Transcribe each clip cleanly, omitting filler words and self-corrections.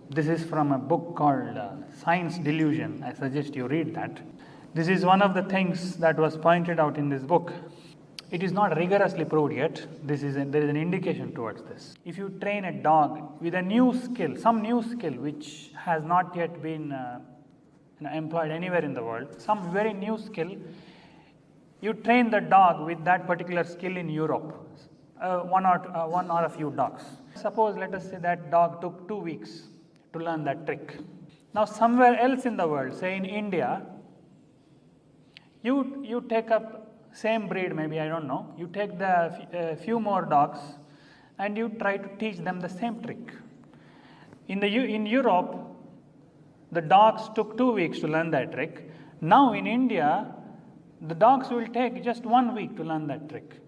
This is from a book called Science Delusion. I suggest you read that. This is one of the things that was pointed out in this book. It is not rigorously proved yet. There is an indication towards this. If you train a dog with a new skill, some new skill which has not yet been employed anywhere in the world, some very new skill, you train the dog with that particular skill in Europe, one or a few dogs. Suppose, let us say that dog took 2 weeks to learn that trick. Now, somewhere else in the world, say in India, you take up same breed, maybe, I don't know, you take the few more dogs and you try to teach them the same trick. In Europe, the dogs took 2 weeks to learn that trick. Now in India, the dogs will take just 1 week to learn that trick.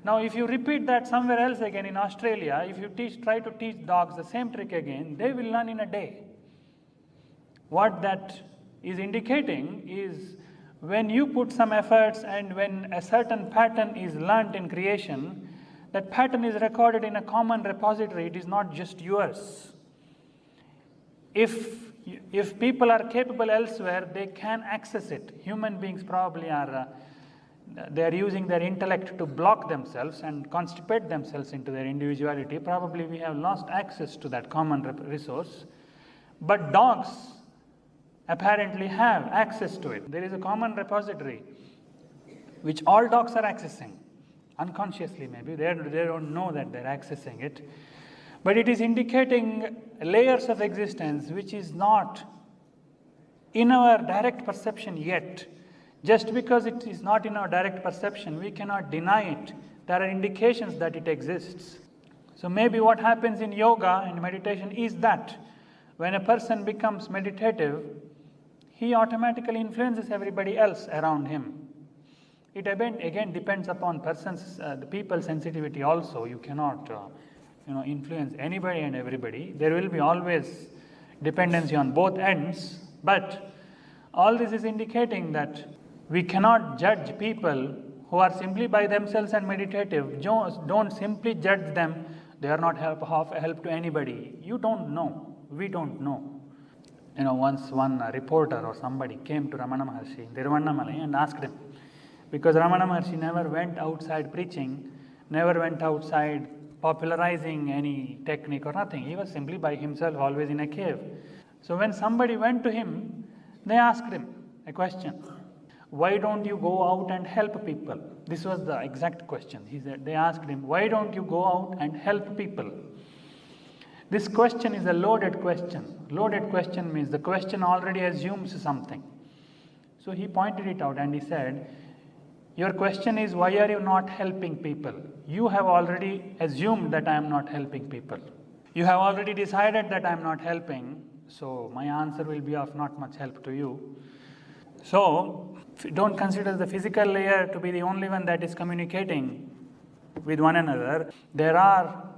Now if you repeat that somewhere else again in Australia, if you try to teach dogs the same trick again, they will learn in a day. What that is indicating is, when you put some efforts and when a certain pattern is learnt in creation, that pattern is recorded in a common repository. It is not just yours. If people are capable elsewhere, they can access it. Human beings probably are using their intellect to block themselves and constipate themselves into their individuality. Probably we have lost access to that common resource. But dogs apparently have access to it. There is a common repository which all dogs are accessing, unconsciously maybe. They don't know that they're accessing it. But it is indicating layers of existence which is not in our direct perception yet. Just because it is not in our direct perception, we cannot deny it. There are indications that it exists. So maybe what happens in yoga and meditation is that when a person becomes meditative, he automatically influences everybody else around him. It again depends upon the people's sensitivity also. You cannot influence anybody and everybody. There will be always dependency on both ends, but all this is indicating that we cannot judge people who are simply by themselves and meditative. Don't simply judge them. They are not of help to anybody. You don't know. We don't know. Once one reporter or somebody came to Ramana Maharshi in Tiruvannamalai and asked him, because Ramana Maharshi never went outside preaching, never went outside popularizing any technique or nothing. He was simply by himself, always in a cave. So when somebody went to him, they asked him a question. Why don't you go out and help people? This was the exact question. They asked him, why don't you go out and help people? This question is a loaded question. Loaded question means the question already assumes something. So he pointed it out and he said, your question is, why are you not helping people? You have already assumed that I am not helping people. You have already decided that I am not helping, so my answer will be of not much help to you. So don't consider the physical layer to be the only one that is communicating with one another. There are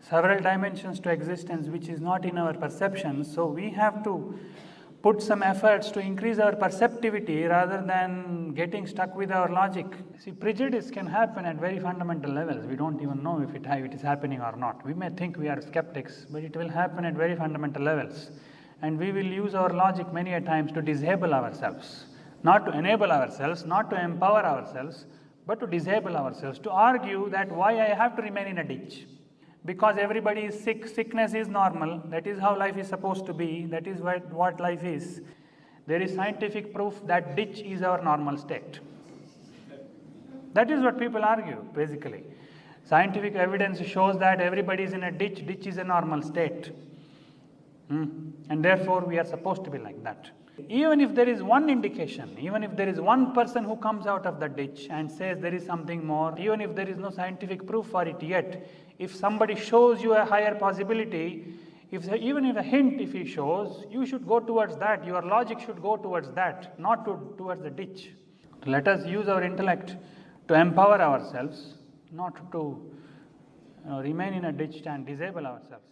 several dimensions to existence which is not in our perception, so we have to put some efforts to increase our perceptivity rather than getting stuck with our logic. See, prejudice can happen at very fundamental levels. We don't even know if it is happening or not. We may think we are skeptics, but it will happen at very fundamental levels. And we will use our logic many a times to disable ourselves. Not to enable ourselves, not to empower ourselves, but to disable ourselves, to argue that why I have to remain in a ditch. Because everybody is sick, sickness is normal, that is how life is supposed to be, that is what life is. There is scientific proof that ditch is our normal state. That is what people argue, basically. Scientific evidence shows that everybody is in a ditch is a normal state. And therefore we are supposed to be like that. Even if there is one indication, even if there is one person who comes out of the ditch and says there is something more, even if there is no scientific proof for it yet, if somebody shows you a higher possibility, even if a hint if he shows, you should go towards that. Your logic should go towards that, not towards the ditch. Let us use our intellect to empower ourselves, not to remain in a ditch and disable ourselves.